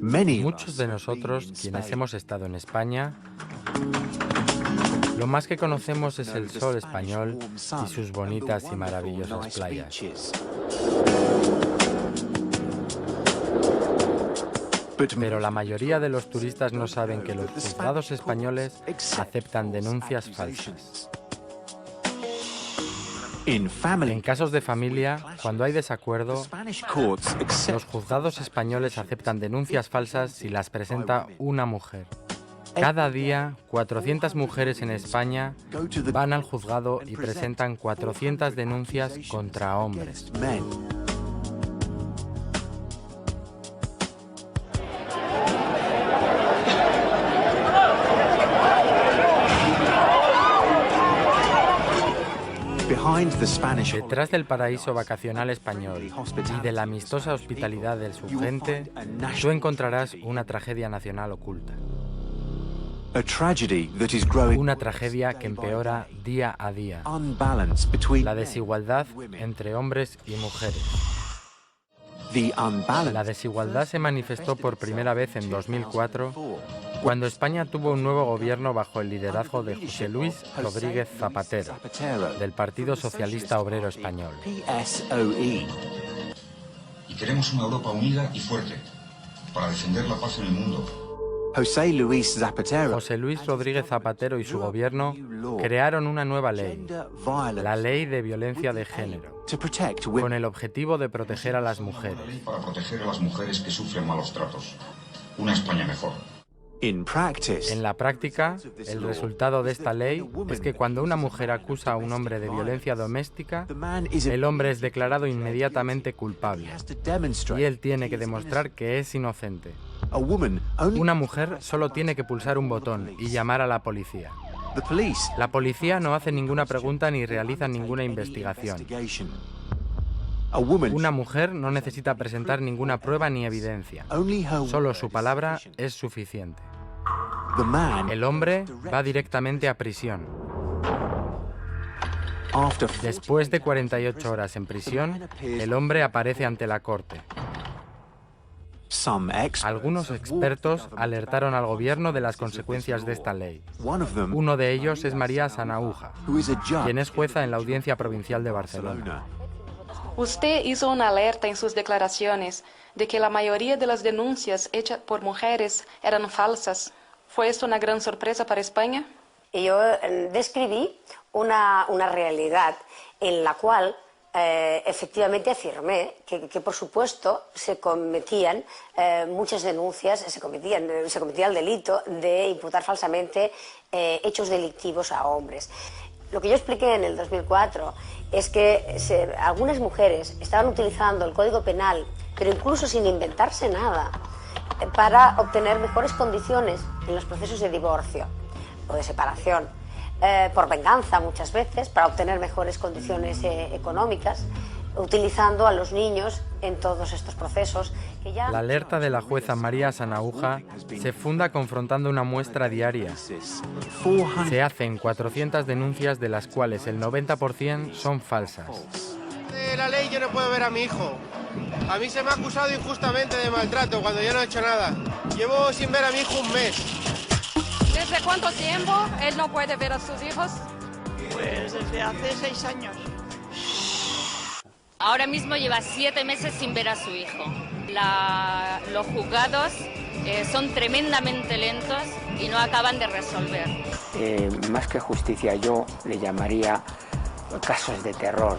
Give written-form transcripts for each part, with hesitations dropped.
Muchos de nosotros, quienes hemos estado en España, lo más que conocemos es el sol español y sus bonitas y maravillosas playas. Pero la mayoría de los turistas no saben que los juzgados españoles aceptan denuncias falsas. En casos de familia, cuando hay desacuerdo, los juzgados españoles aceptan denuncias falsas si las presenta una mujer. Cada día, 400 mujeres en España van al juzgado y presentan 400 denuncias contra hombres. Detrás del paraíso vacacional español y de la amistosa hospitalidad de su gente, tú encontrarás una tragedia nacional oculta. Una tragedia que empeora día a día. La desigualdad entre hombres y mujeres. La desigualdad se manifestó por primera vez en 2004, cuando España tuvo un nuevo gobierno bajo el liderazgo de José Luis Rodríguez Zapatero, del Partido Socialista Obrero Español. Y queremos una Europa unida y fuerte, para defender la paz en el mundo. José Luis Rodríguez Zapatero y su gobierno crearon una nueva ley, la Ley de Violencia de Género, con el objetivo de proteger a las mujeres. Para proteger a las mujeres que sufren malos tratos. Una España mejor. En la práctica, el resultado de esta ley es que cuando una mujer acusa a un hombre de violencia doméstica, el hombre es declarado inmediatamente culpable y él tiene que demostrar que es inocente. Una mujer solo tiene que pulsar un botón y llamar a la policía. La policía no hace ninguna pregunta ni realiza ninguna investigación. Una mujer no necesita presentar ninguna prueba ni evidencia. Solo su palabra es suficiente. El hombre va directamente a prisión. Después de 48 horas en prisión, el hombre aparece ante la corte. Algunos expertos alertaron al gobierno de las consecuencias de esta ley. Uno de ellos es María Sanahúja, quien es jueza en la Audiencia Provincial de Barcelona. Usted hizo una alerta en sus declaraciones de que la mayoría de las denuncias hechas por mujeres eran falsas. ¿Fue esto una gran sorpresa para España? Yo describí una realidad en la cual efectivamente afirmé que por supuesto se cometían muchas denuncias, se cometía el delito de imputar falsamente hechos delictivos a hombres. Lo que yo expliqué en el 2004 es que algunas mujeres estaban utilizando el Código Penal, pero incluso sin inventarse nada, para obtener mejores condiciones en los procesos de divorcio o de separación, por venganza muchas veces, para obtener mejores condiciones económicas, utilizando a los niños en todos estos procesos. La alerta de la jueza María Sanahúja se funda confrontando una muestra diaria. Se hacen 400 denuncias, de las cuales el 90% son falsas. De la ley yo no puedo ver a mi hijo. A mí se me ha acusado injustamente de maltrato cuando yo no he hecho nada. Llevo sin ver a mi hijo un mes. ¿Desde cuánto tiempo él no puede ver a sus hijos? Pues desde hace 6 años. Ahora mismo lleva 7 meses sin ver a su hijo. Los juzgados son tremendamente lentos y no acaban de resolver. Más que justicia, yo le llamaría casos de terror.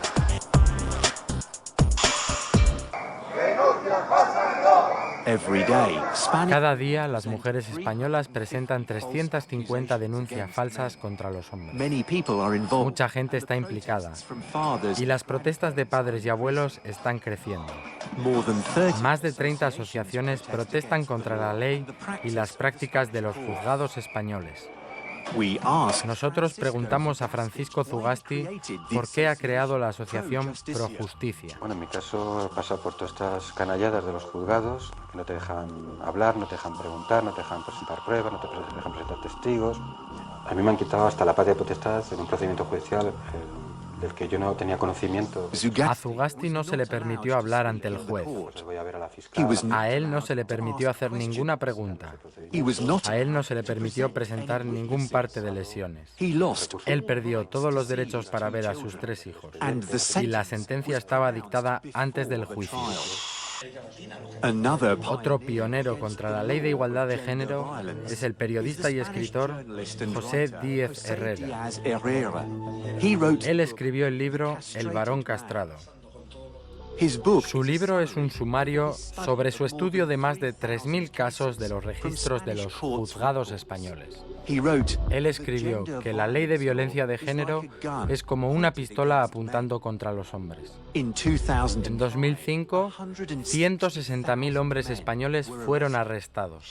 Cada día las mujeres españolas presentan 350 denuncias falsas contra los hombres. Mucha gente está implicada y las protestas de padres y abuelos están creciendo. Más de 30 asociaciones protestan contra la ley y las prácticas de los juzgados españoles. Nosotros preguntamos a Francisco Zugasti por qué ha creado la asociación Pro Justicia. Bueno, en mi caso pasa por todas estas canalladas de los juzgados, que no te dejan hablar, no te dejan preguntar, no te dejan presentar pruebas, no te dejan presentar testigos. A mí me han quitado hasta la patria potestad en un procedimiento judicial del que yo no tenía conocimiento. A Zugasti no se le permitió hablar ante el juez. A él no se le permitió hacer ninguna pregunta. A él no se le permitió presentar ningún parte de lesiones. Él perdió todos los derechos para ver a sus 3 hijos. Y la sentencia estaba dictada antes del juicio. Otro pionero contra la ley de igualdad de género es el periodista y escritor José Díez Herrera. Él escribió el libro El varón castrado. Su libro es un sumario sobre su estudio de más de 3.000 casos de los registros de los juzgados españoles. Él escribió que la ley de violencia de género es como una pistola apuntando contra los hombres. En 2005, 160.000 hombres españoles fueron arrestados.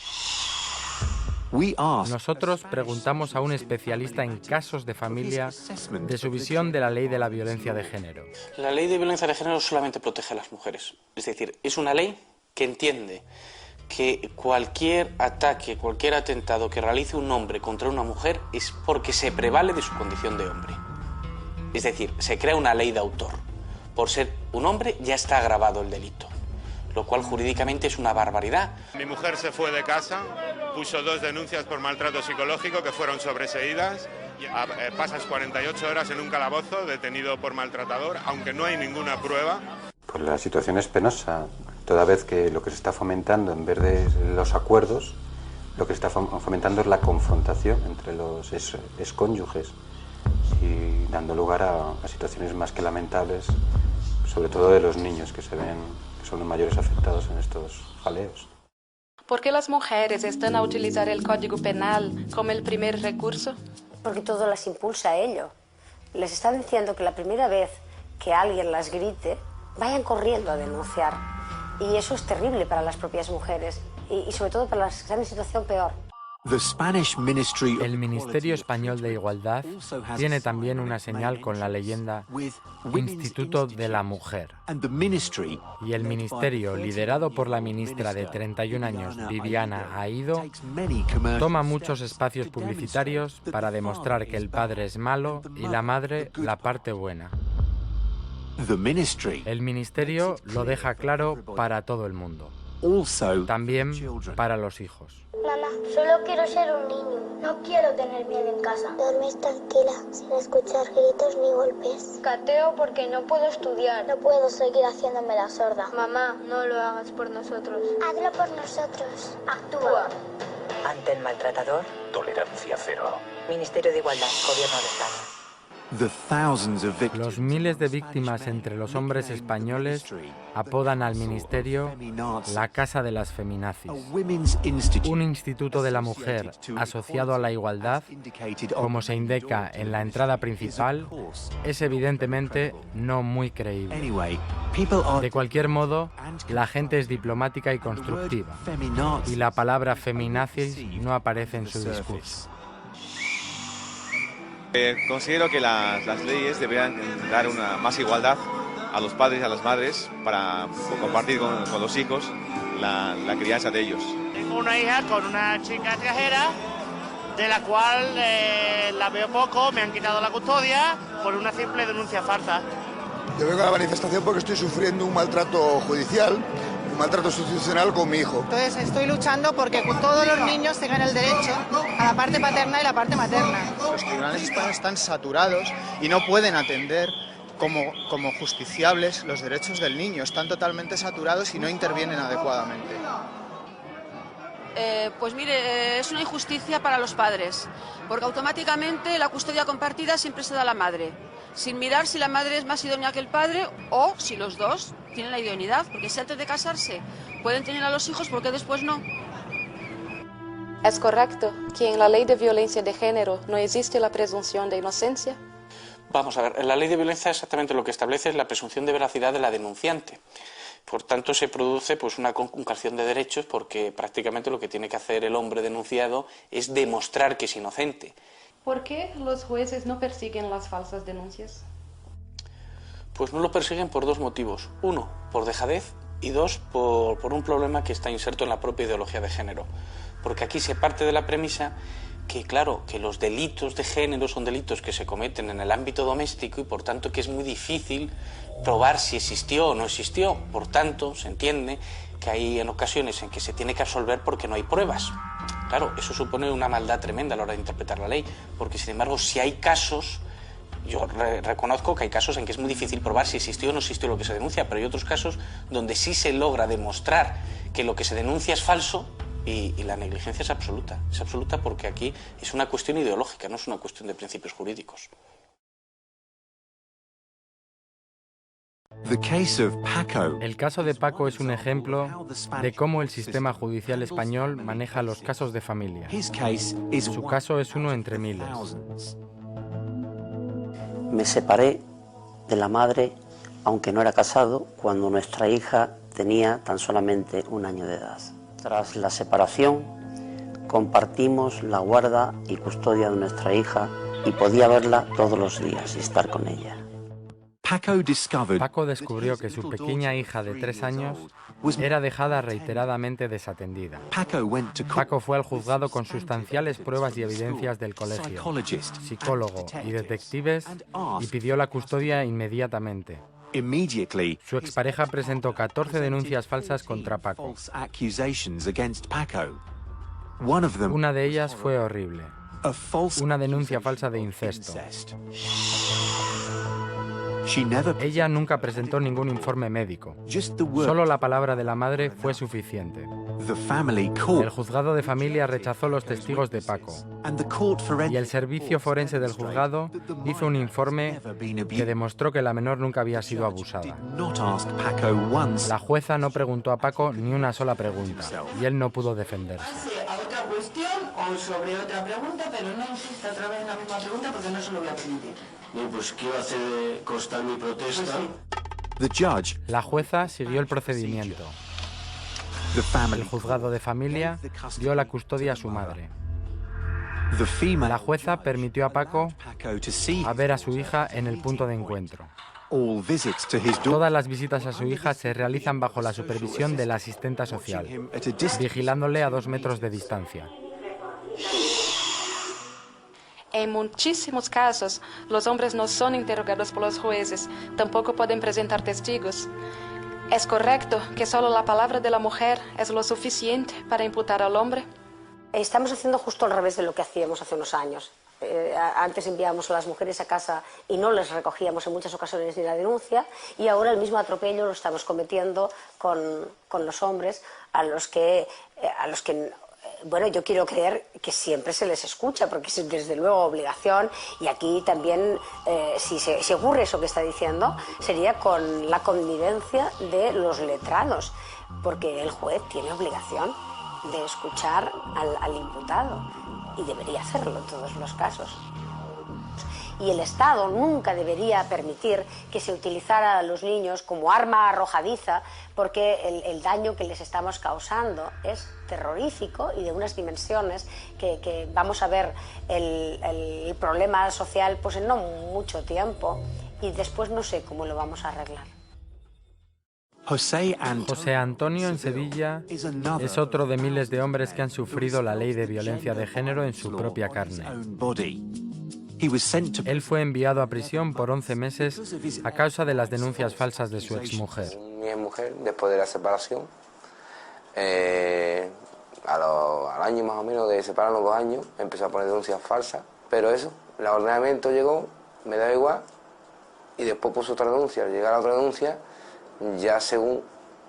Nosotros preguntamos a un especialista en casos de familia de su visión de la ley de la violencia de género. La ley de violencia de género solamente protege a las mujeres. Es decir, es una ley que entiende que cualquier ataque, cualquier atentado que realice un hombre contra una mujer es porque se prevale de su condición de hombre. Es decir, se crea una ley de autor. Por ser un hombre ya está agravado el delito, lo cual jurídicamente es una barbaridad. Mi mujer se fue de casa, puso 2 denuncias por maltrato psicológico que fueron sobreseídas. Pasas 48 horas en un calabozo detenido por maltratador, aunque no hay ninguna prueba. Pues la situación es penosa, toda vez que lo que se está fomentando en vez de los acuerdos, lo que se está fomentando es la confrontación entre los excónyuges y dando lugar a situaciones más que lamentables, sobre todo de los niños que se ven que son los mayores afectados en estos jaleos. ¿Por qué las mujeres están a utilizar el Código Penal como el primer recurso? Porque todo las impulsa a ello. Les está diciendo que la primera vez que alguien las grite, vayan corriendo a denunciar. Y eso es terrible para las propias mujeres y sobre todo para las que están en situación peor. El Ministerio Español de Igualdad tiene también una señal con la leyenda Instituto de la Mujer. Y el ministerio, liderado por la ministra de 31 años, Viviana Aído, toma muchos espacios publicitarios para demostrar que el padre es malo y la madre la parte buena. El ministerio lo deja claro para todo el mundo, también para los hijos. Mamá, solo quiero ser un niño. No quiero tener miedo en casa. Dormir tranquila, sin escuchar gritos ni golpes. Cateo porque no puedo estudiar. No puedo seguir haciéndome la sorda. Mamá, no lo hagas por nosotros. Hazlo por nosotros. Actúa. Ante el maltratador, tolerancia cero. Ministerio de Igualdad, Gobierno de España. Los miles de víctimas entre los hombres españoles apodan al ministerio la Casa de las Feminazis, un instituto de la mujer asociado a la igualdad, como se indica en la entrada principal, es evidentemente no muy creíble. De cualquier modo, la gente es diplomática y constructiva, y la palabra feminazis no aparece en su discurso. Considero que las leyes deberían dar más igualdad a los padres y a las madres para compartir con los hijos la crianza de ellos. Tengo una hija con una chica extranjera de la cual la veo poco, me han quitado la custodia por una simple denuncia falsa. Yo vengo a la manifestación porque estoy sufriendo un maltrato judicial, un maltrato institucional con mi hijo. Entonces estoy luchando porque todos los niños tengan el derecho a la parte paterna y la parte materna. Los tribunales españoles están saturados y no pueden atender como justiciables los derechos del niño. Están totalmente saturados y no intervienen adecuadamente. Pues mire, es una injusticia para los padres, porque automáticamente la custodia compartida siempre se da a la madre, sin mirar si la madre es más idónea que el padre o si los dos tienen la idoneidad, porque si antes de casarse pueden tener a los hijos, ¿por qué después no? ¿Es correcto que en la ley de violencia de género no existe la presunción de inocencia? Vamos a ver, la ley de violencia exactamente lo que establece es la presunción de veracidad de la denunciante. Por tanto, se produce pues una conculcación de derechos porque prácticamente lo que tiene que hacer el hombre denunciado es demostrar que es inocente. ¿Por qué los jueces no persiguen las falsas denuncias? Pues no lo persiguen por 2 motivos. 1, por dejadez y 2, por un problema que está inserto en la propia ideología de género. Porque aquí se parte de la premisa que claro, que los delitos de género son delitos que se cometen en el ámbito doméstico y por tanto que es muy difícil probar si existió o no existió. Por tanto, se entiende que hay en ocasiones en que se tiene que absolver porque no hay pruebas. Claro, eso supone una maldad tremenda a la hora de interpretar la ley, porque sin embargo, si hay casos, yo reconozco que hay casos en que es muy difícil probar si existió o no existió lo que se denuncia, pero hay otros casos donde sí se logra demostrar que lo que se denuncia es falso y la negligencia es absoluta. Es absoluta porque aquí es una cuestión ideológica, no es una cuestión de principios jurídicos. El caso de Paco es un ejemplo de cómo el sistema judicial español maneja los casos de familia. Su caso es uno entre miles. Me separé de la madre, aunque no era casado, cuando nuestra hija tenía tan solamente 1 año de edad. Tras la separación, compartimos la guarda y custodia de nuestra hija y podía verla todos los días y estar con ella. Paco descubrió que su pequeña hija de 3 años era dejada reiteradamente desatendida. Paco fue al juzgado con sustanciales pruebas y evidencias del colegio, psicólogo y detectives y pidió la custodia inmediatamente. Su expareja presentó 14 denuncias falsas contra Paco. Una de ellas fue horrible. Una denuncia falsa de incesto. Ella nunca presentó ningún informe médico. Solo la palabra de la madre fue suficiente. El juzgado de familia rechazó los testigos de Paco y el servicio forense del juzgado hizo un informe que demostró que la menor nunca había sido abusada. La jueza no preguntó a Paco ni una sola pregunta y él no pudo defenderse. Otra cuestión o sobre otra pregunta, pero no insista otra vez en la misma pregunta porque no se lo voy a permitir. Bien, pues quiero hacer constar mi protesta. La jueza siguió el procedimiento. El juzgado de familia dio la custodia a su madre. La jueza permitió a Paco a ver a su hija en el punto de encuentro. Todas las visitas a su hija se realizan bajo la supervisión de la asistenta social, vigilándole a 2 metros de distancia. En muchísimos casos, los hombres no son interrogados por los jueces, tampoco pueden presentar testigos. ¿Es correcto que solo la palabra de la mujer es lo suficiente para imputar al hombre? Estamos haciendo justo al revés de lo que hacíamos hace unos años. Antes enviábamos a las mujeres a casa y no les recogíamos en muchas ocasiones ni la denuncia, y ahora el mismo atropello lo estamos cometiendo con los hombres a los que bueno, yo quiero creer que siempre se les escucha, porque es desde luego obligación, y aquí también, si ocurre eso que está diciendo, sería con la connivencia de los letrados, porque el juez tiene obligación de escuchar al imputado, y debería hacerlo en todos los casos. Y el Estado nunca debería permitir que se utilizara a los niños como arma arrojadiza, porque el daño que les estamos causando es terrorífico y de unas dimensiones que vamos a ver el problema social pues en no mucho tiempo, y después no sé cómo lo vamos a arreglar. José Antonio en Sevilla es otro de miles de hombres que han sufrido la ley de violencia de género en su propia carne. Él fue enviado a prisión por 11 meses a causa de las denuncias falsas de su exmujer. Mi exmujer, después de la separación, al año más o menos de separarnos 2 años, empezó a poner denuncias falsas, pero eso, el ordenamiento llegó, me daba igual, y después puso otra denuncia. Al llegar a otra denuncia, ya según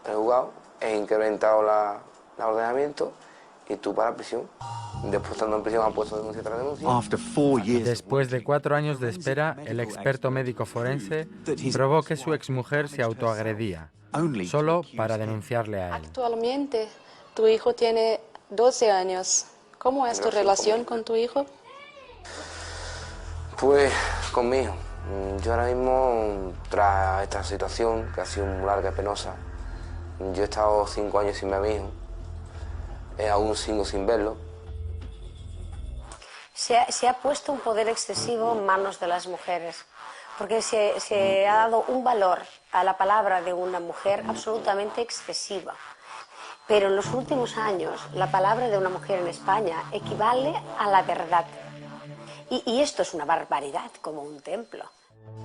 el juzgado, he incrementado el ordenamiento y tú para prisión. Después, estando en prisión, han puesto denuncia tras denuncia. Después de 4 años de espera, el experto médico forense probó que su exmujer se autoagredía, solo para denunciarle a él. Actualmente, tu hijo tiene 12 años. ¿Cómo es tu relación con tu hijo? Pues, conmigo. Yo ahora mismo, tras esta situación, que ha sido muy larga y penosa, yo he estado 5 años sin ver a mi hijo. Aún sigo sin verlo. Se ha puesto un poder excesivo en manos de las mujeres, porque se ha dado un valor a la palabra de una mujer absolutamente excesiva. Pero en los últimos años, la palabra de una mujer en España equivale a la verdad. Y esto es una barbaridad, como un templo.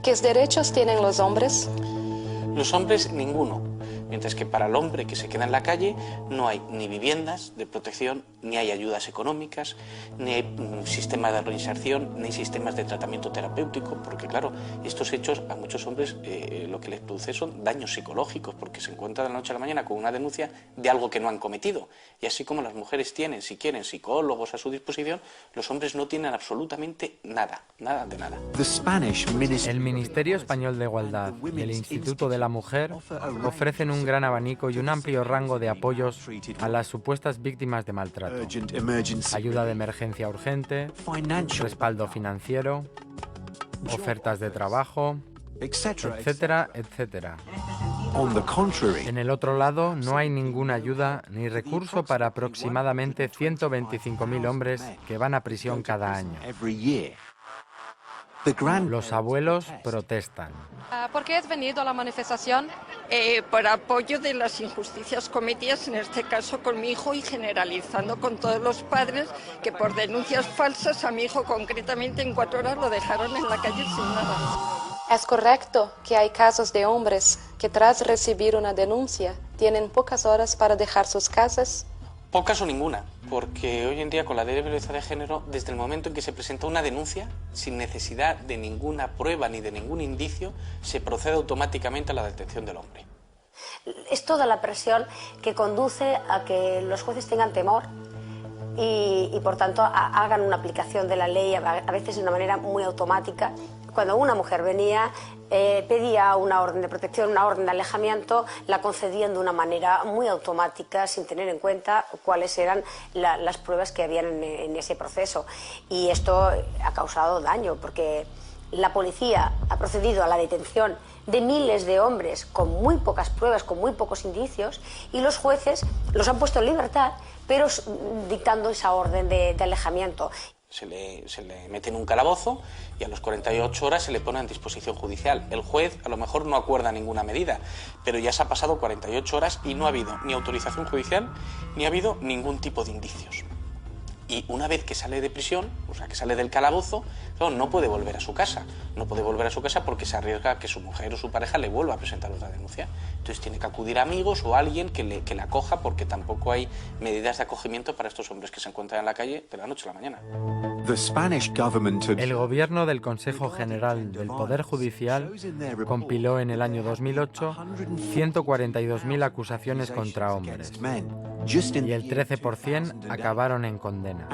¿Qué derechos tienen los hombres? Los hombres, ninguno. Mientras que para el hombre que se queda en la calle no hay ni viviendas de protección, ni hay ayudas económicas, ni hay sistemas de reinserción, ni sistemas de tratamiento terapéutico, porque claro, estos hechos a muchos hombres lo que les produce son daños psicológicos, porque se encuentran de la noche a la mañana con una denuncia de algo que no han cometido. Y así como las mujeres tienen, si quieren, psicólogos a su disposición, los hombres no tienen absolutamente nada, nada de nada. El Ministerio Español de Igualdad y el Instituto de la Mujer ofrecen un gran abanico y un amplio rango de apoyos a las supuestas víctimas de maltrato. Ayuda de emergencia urgente, respaldo financiero, ofertas de trabajo, etcétera, etcétera. En el otro lado, no hay ninguna ayuda ni recurso para aproximadamente 125.000 hombres que van a prisión cada año. Los abuelos protestan. ¿Por qué has venido a la manifestación? Por apoyo de las injusticias cometidas, en este caso con mi hijo, y generalizando con todos los padres que por denuncias falsas a mi hijo concretamente en 4 horas lo dejaron en la calle sin nada. ¿Es correcto que hay casos de hombres que tras recibir una denuncia tienen pocas horas para dejar sus casas? Pocas o ninguna, porque hoy en día con la ley de violencia de género, desde el momento en que se presenta una denuncia, sin necesidad de ninguna prueba ni de ningún indicio, se procede automáticamente a la detención del hombre. Es toda la presión que conduce a que los jueces tengan temor y por tanto hagan una aplicación de la ley a veces de una manera muy automática. Cuando una mujer venía, pedía una orden de protección, una orden de alejamiento, la concedían de una manera muy automática, sin tener en cuenta cuáles eran las pruebas que habían en ese proceso. Y esto ha causado daño, porque la policía ha procedido a la detención de miles de hombres con muy pocas pruebas, con muy pocos indicios, y los jueces los han puesto en libertad, pero dictando esa orden de alejamiento. Se le mete en un calabozo y a las 48 horas se le pone en disposición judicial. El juez a lo mejor no acuerda ninguna medida, pero ya se ha pasado 48 horas y no ha habido ni autorización judicial ni ha habido ningún tipo de indicios. Y una vez que sale de prisión, o sea, que sale del calabozo, no puede volver a su casa. No puede volver a su casa porque se arriesga a que su mujer o su pareja le vuelva a presentar otra denuncia. Entonces tiene que acudir a amigos o a alguien que le acoja, porque tampoco hay medidas de acogimiento para estos hombres que se encuentran en la calle de la noche a la mañana. El gobierno del Consejo General del Poder Judicial compiló en el año 2008 142.000 acusaciones contra hombres y el 13% acabaron en condena.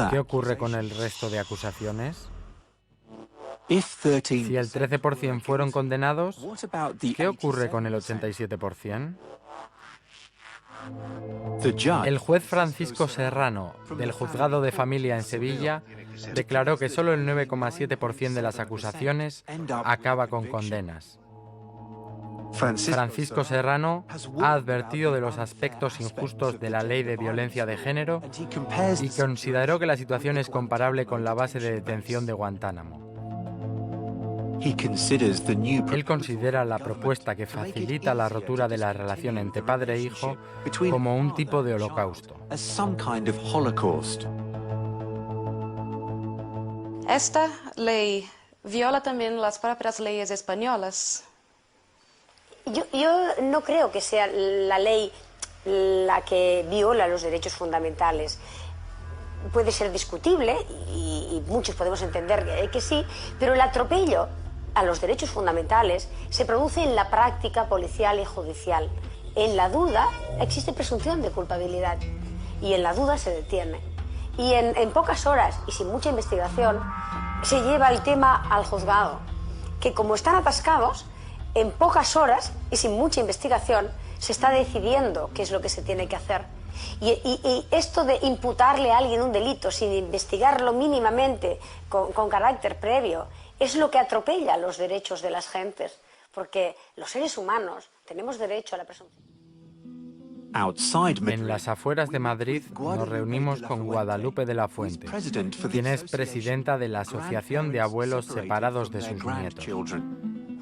¿Qué ocurre con el resto de acusaciones? Si el 13% fueron condenados, ¿qué ocurre con el 87%? El juez Francisco Serrano, del Juzgado de Familia en Sevilla, declaró que solo el 9,7% de las acusaciones acaba con condenas. Francisco Serrano ha advertido de los aspectos injustos de la ley de violencia de género y consideró que la situación es comparable con la base de detención de Guantánamo. Él considera la propuesta que facilita la rotura de la relación entre padre e hijo como un tipo de holocausto. Esta ley viola también las propias leyes españolas. Yo no creo que sea la ley la que viola los derechos fundamentales. Puede ser discutible y muchos podemos entender que sí, pero el atropello a los derechos fundamentales se produce en la práctica policial y judicial. En la duda existe presunción de culpabilidad y en la duda se detiene. Y en pocas horas y sin mucha investigación se lleva el tema al juzgado, que como están atascados, en pocas horas y sin mucha investigación se está decidiendo qué es lo que se tiene que hacer. Y esto de imputarle a alguien un delito sin investigarlo mínimamente, con carácter previo, es lo que atropella los derechos de las gentes, porque los seres humanos tenemos derecho a la presunción. En las afueras de Madrid nos reunimos con Guadalupe de la Fuente, quien es presidenta de la Asociación de Abuelos Separados de sus Nietos.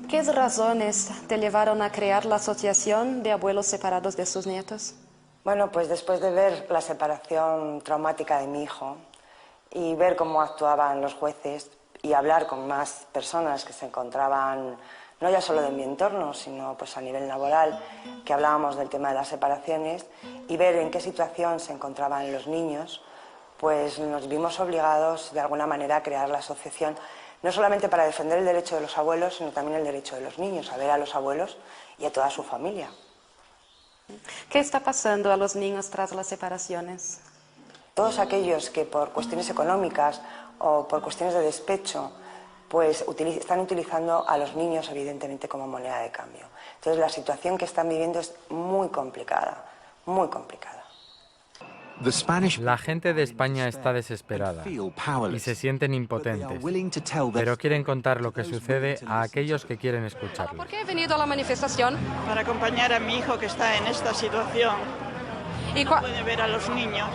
¿Qué razones te llevaron a crear la Asociación de Abuelos Separados de sus Nietos? Bueno, pues después de ver la separación traumática de mi hijo y ver cómo actuaban los jueces y hablar con más personas que se encontraban, no ya solo de mi entorno, sino pues a nivel laboral, que hablábamos del tema de las separaciones, y ver en qué situación se encontraban los niños, pues nos vimos obligados de alguna manera a crear la asociación, no solamente para defender el derecho de los abuelos, sino también el derecho de los niños, a ver a los abuelos y a toda su familia. ¿Qué está pasando a los niños tras las separaciones? Todos aquellos que por cuestiones económicas o por cuestiones de despecho, pues están utilizando a los niños evidentemente como moneda de cambio. Entonces la situación que están viviendo es muy complicada, muy complicada. La gente de España está desesperada y se sienten impotentes, pero quieren contar lo que sucede a aquellos que quieren escucharlo. ¿Por qué he venido a la manifestación? Para acompañar a mi hijo que está en esta situación. ¿Y no puede ver a los niños,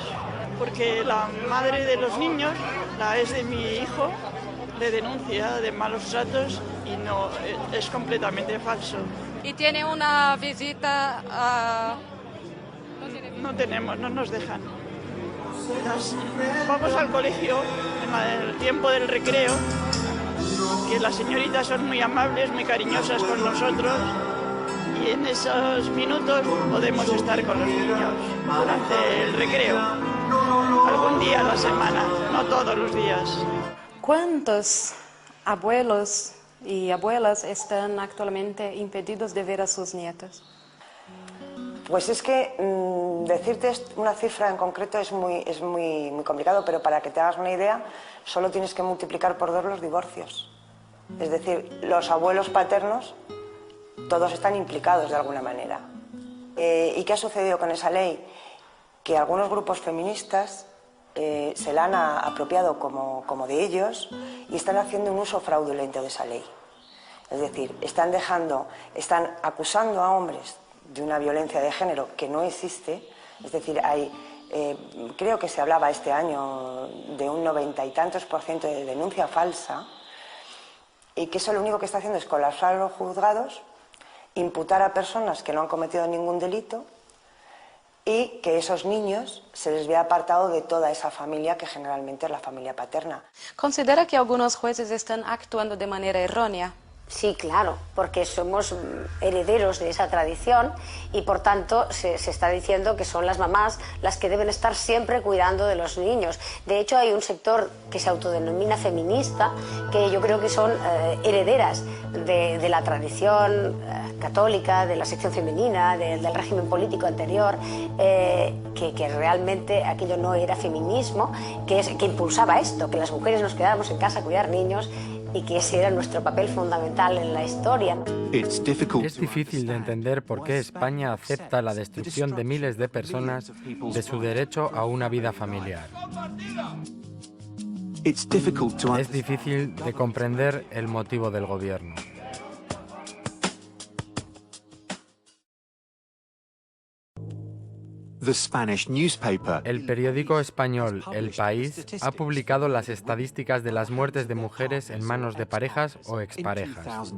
porque la madre de los niños, la ex de mi hijo, le denuncia de malos tratos y no, es completamente falso. ¿Y tiene una visita a...? No tenemos, no nos dejan. Vamos al colegio en el tiempo del recreo, que las señoritas son muy amables, muy cariñosas con nosotros, y en esos minutos podemos estar con los niños durante el recreo, algún día a la semana, no todos los días. ¿Cuántos abuelos y abuelas están actualmente impedidos de ver a sus nietos? Pues es que decirte una cifra en concreto es muy complicado, pero para que te hagas una idea, solo tienes que multiplicar por 2 los divorcios. Es decir, los abuelos paternos, todos están implicados de alguna manera. ¿Y qué ha sucedido con esa ley? Que algunos grupos feministas se la han apropiado como de ellos y están haciendo un uso fraudulento de esa ley. Es decir, están acusando a hombres de una violencia de género que no existe. Es decir, creo que se hablaba este año de un 90 y tantos % de denuncia falsa, y que eso lo único que está haciendo es colapsar los juzgados, imputar a personas que no han cometido ningún delito, y que esos niños se les vea apartado de toda esa familia que generalmente es la familia paterna. ¿Considera que algunos jueces están actuando de manera errónea? Sí, claro, porque somos herederos de esa tradición y por tanto se está diciendo que son las mamás las que deben estar siempre cuidando de los niños. De hecho, hay un sector que se autodenomina feminista, que yo creo que son herederas de la tradición católica, de la sección femenina, del régimen político anterior, que realmente aquello no era feminismo, que impulsaba esto, que las mujeres nos quedáramos en casa a cuidar niños, y que ese era nuestro papel fundamental en la historia. Es difícil de entender por qué España acepta la destrucción de miles de personas de su derecho a una vida familiar. Es difícil de comprender el motivo del gobierno. El periódico español El País ha publicado las estadísticas de las muertes de mujeres en manos de parejas o exparejas.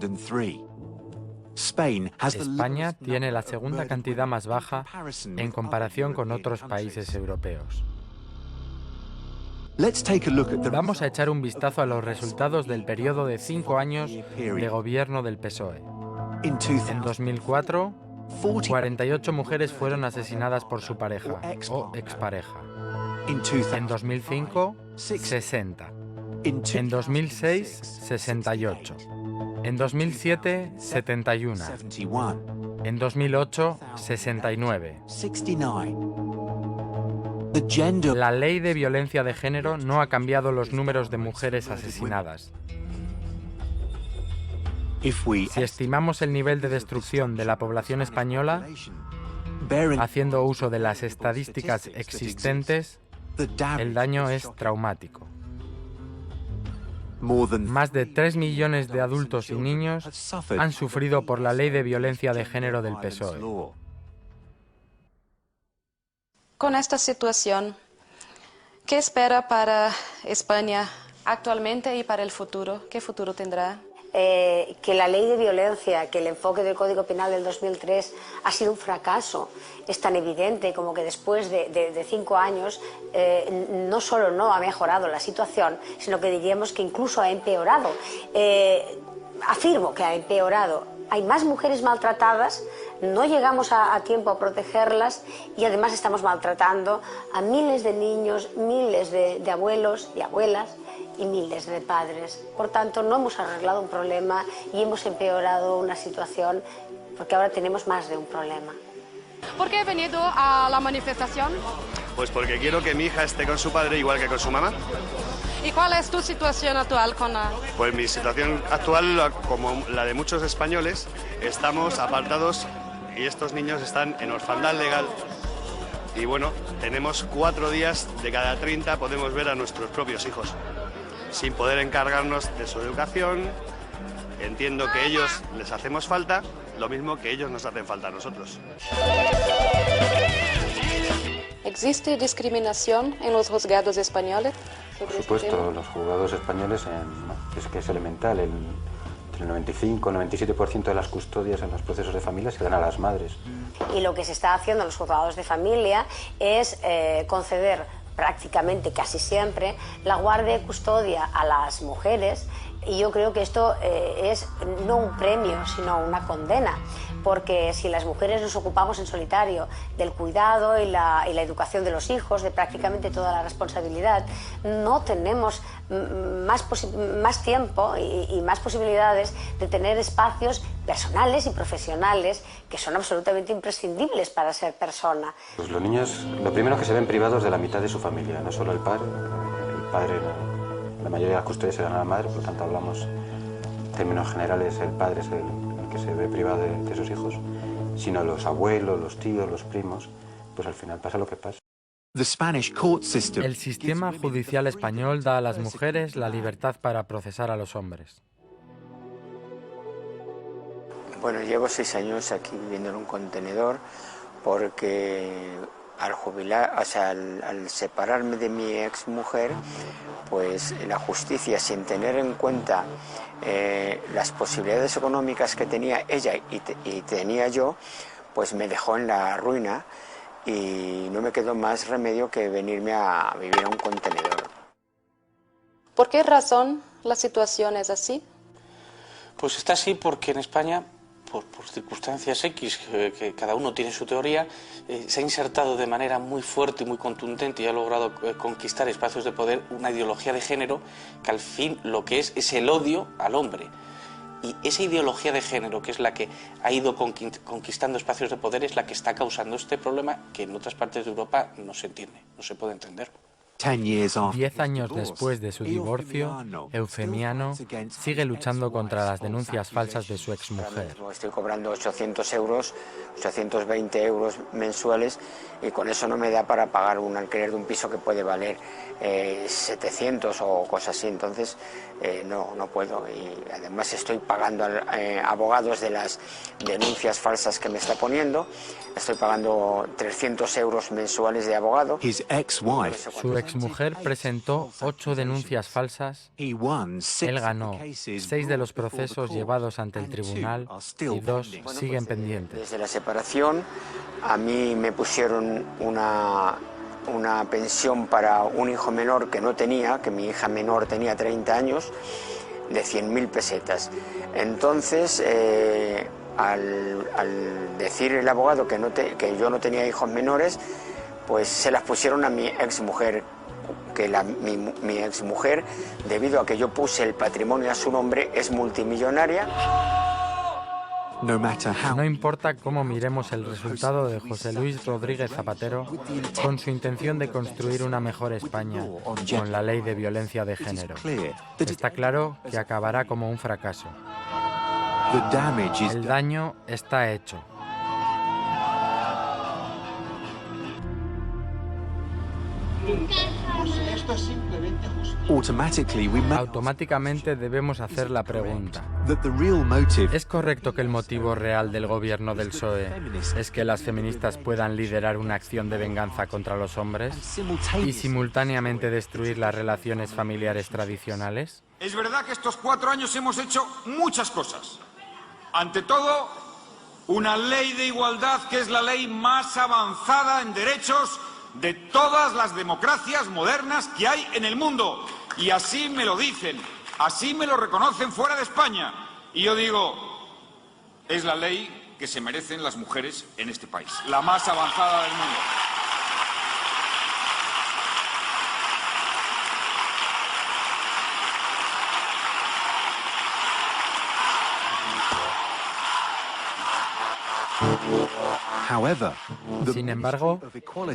España tiene la segunda cantidad más baja en comparación con otros países europeos. Vamos a echar un vistazo a los resultados del periodo de 5 años de gobierno del PSOE. En 2004, 48 mujeres fueron asesinadas por su pareja o expareja. En 2005, 60. En 2006, 68. En 2007, 71. En 2008, 69. La ley de violencia de género no ha cambiado los números de mujeres asesinadas. Si estimamos el nivel de destrucción de la población española, haciendo uso de las estadísticas existentes, el daño es traumático. Más de 3 millones de adultos y niños han sufrido por la ley de violencia de género del PSOE. con esta situación, ¿qué espera para España actualmente y para el futuro? ¿Qué futuro tendrá? Que la ley de violencia, que el enfoque del Código Penal del 2003 ha sido un fracaso. Es tan evidente como que después de 5 años no solo no ha mejorado la situación, sino que diríamos que incluso ha empeorado. Afirmo que ha empeorado. Hay más mujeres maltratadas, no llegamos a tiempo a protegerlas y además estamos maltratando a miles de niños, miles de abuelos y abuelas y miles de padres. Por tanto, no hemos arreglado un problema y hemos empeorado una situación porque ahora tenemos más de un problema. ¿Por qué he venido a la manifestación? Pues porque quiero que mi hija esté con su padre igual que con su mamá. ¿Y cuál es tu situación actual con la...? Pues mi situación actual, como la de muchos españoles, estamos apartados y estos niños están en orfandad legal. Y bueno, tenemos 4 días de cada 30 podemos ver a nuestros propios hijos, sin poder encargarnos de su educación. Entiendo que ellos les hacemos falta, lo mismo que ellos nos hacen falta a nosotros. ¿Existe discriminación en los juzgados españoles? Por supuesto, los juzgados españoles, es que es elemental, entre el 95 y el 97% de las custodias en los procesos de familia se dan a las madres. Y lo que se está haciendo en los juzgados de familia es conceder prácticamente casi siempre la guardia y custodia a las mujeres, y yo creo que esto es no un premio sino una condena, porque si las mujeres nos ocupamos en solitario del cuidado y la educación de los hijos, de prácticamente toda la responsabilidad, no tenemos más tiempo y más posibilidades de tener espacios personales y profesionales que son absolutamente imprescindibles para ser persona. Pues los niños, lo primero que se ven privados de la mitad de su familia, no solo el padre, la mayoría de las custodias se dan a la madre, por lo tanto hablamos en términos generales, el padre es el que se ve privado de sus hijos, sino los abuelos, los tíos, los primos, pues al final pasa lo que pasa. El sistema judicial español da a las mujeres la libertad para procesar a los hombres. Bueno, llevo 6 años aquí viviendo en un contenedor porque al jubilar, o sea, al separarme de mi exmujer, pues la justicia, sin tener en cuenta las posibilidades económicas que tenía ella y tenía yo, pues me dejó en la ruina y no me quedó más remedio que venirme a vivir a un contenedor. ¿Por qué razón la situación es así? Pues está así porque en España, por circunstancias X, que cada uno tiene su teoría, se ha insertado de manera muy fuerte y muy contundente y ha logrado conquistar espacios de poder una ideología de género que al fin lo que es el odio al hombre. Y esa ideología de género, que es la que ha ido conquistando espacios de poder, es la que está causando este problema que en otras partes de Europa no se entiende, no se puede entender. 10 años después de su divorcio, Eufemiano sigue luchando contra las denuncias falsas de su exmujer. Estoy cobrando 800 euros, 820 euros mensuales y con eso no me da para pagar un alquiler de un piso que puede valer 700 o cosas así. Entonces no puedo, y además estoy pagando abogados de las denuncias falsas que me está poniendo. Estoy pagando 300 euros mensuales de abogado. Su exmujer presentó 8 denuncias falsas. Él ganó 6 de los procesos llevados ante el tribunal y 2 siguen pendientes. Desde la separación a mí me pusieron una pensión para un hijo menor que no tenía, que mi hija menor tenía 30 años, de 100.000 pesetas. Entonces, al decir el abogado que yo no tenía hijos menores, pues se las pusieron a mi exmujer, que mi exmujer, debido a que yo puse el patrimonio a su nombre, es multimillonaria. No importa cómo miremos el resultado de José Luis Rodríguez Zapatero, con su intención de construir una mejor España con la ley de violencia de género, está claro que acabará como un fracaso. El daño está hecho. Esto Esto es simplemente justicia. Automáticamente debemos hacer la pregunta: ¿es correcto que el motivo real del gobierno del PSOE es que las feministas puedan liderar una acción de venganza contra los hombres y simultáneamente destruir las relaciones familiares tradicionales? Es verdad que estos 4 años hemos hecho muchas cosas. Ante todo, una ley de igualdad que es la ley más avanzada en derechos de todas las democracias modernas que hay en el mundo. Y así me lo dicen, así me lo reconocen fuera de España. Y yo digo, es la ley que se merecen las mujeres en este país, la más avanzada del mundo. Sin embargo,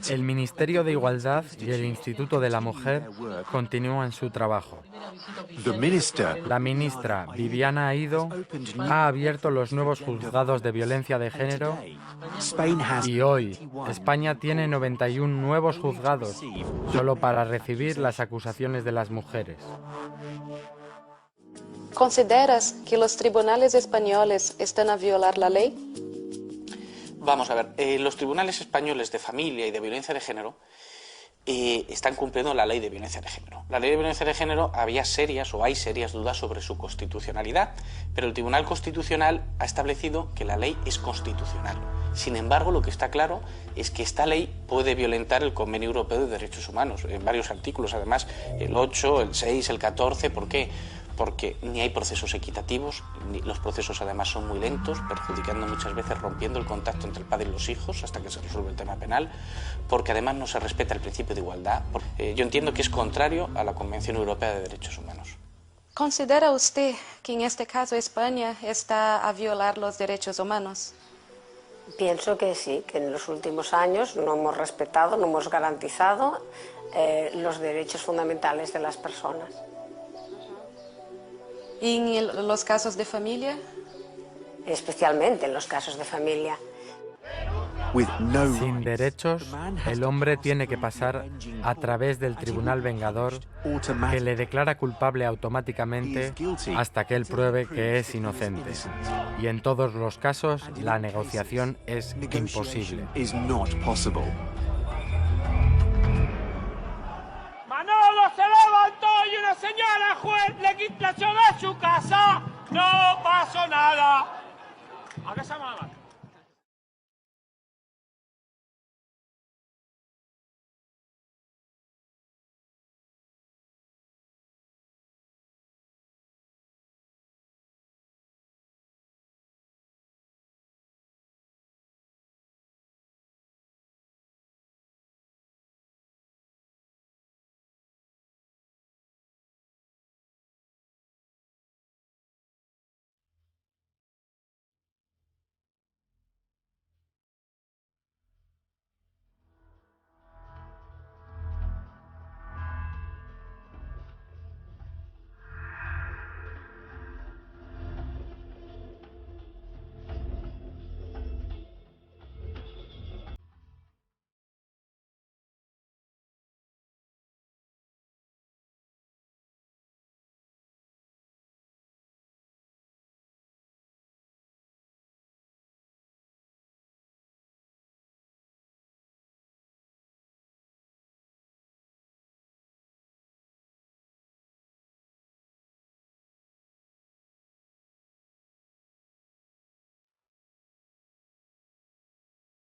el Ministerio de Igualdad y el Instituto de la Mujer continúan su trabajo. La ministra Viviana Aido ha abierto los nuevos juzgados de violencia de género y hoy España tiene 91 nuevos juzgados solo para recibir las acusaciones de las mujeres. ¿Consideras que los tribunales españoles están a violar la ley? Vamos a ver, los tribunales españoles de familia y de violencia de género están cumpliendo la ley de violencia de género. La ley de violencia de género hay serias dudas sobre su constitucionalidad, pero el Tribunal Constitucional ha establecido que la ley es constitucional. Sin embargo, lo que está claro es que esta ley puede violentar el Convenio Europeo de Derechos Humanos en varios artículos, además el 8, el 6, el 14, ¿por qué? Porque ni hay procesos equitativos, ni los procesos además son muy lentos, perjudicando muchas veces, rompiendo el contacto entre el padre y los hijos hasta que se resuelve el tema penal, porque además no se respeta el principio de igualdad. Yo entiendo que es contrario a la Convención Europea de Derechos Humanos. ¿Considera usted que en este caso España está a violar los derechos humanos? Pienso que sí, que en los últimos años no hemos respetado, no hemos garantizado los derechos fundamentales de las personas. ¿Y en los casos de familia? Especialmente en los casos de familia. Sin derechos, el hombre tiene que pasar a través del tribunal vengador que le declara culpable automáticamente hasta que él pruebe que es inocente. Y en todos los casos, la negociación es imposible. Manolo se levantó y una señora juez le quitó de su casa. No pasó nada. ¿A qué se llama?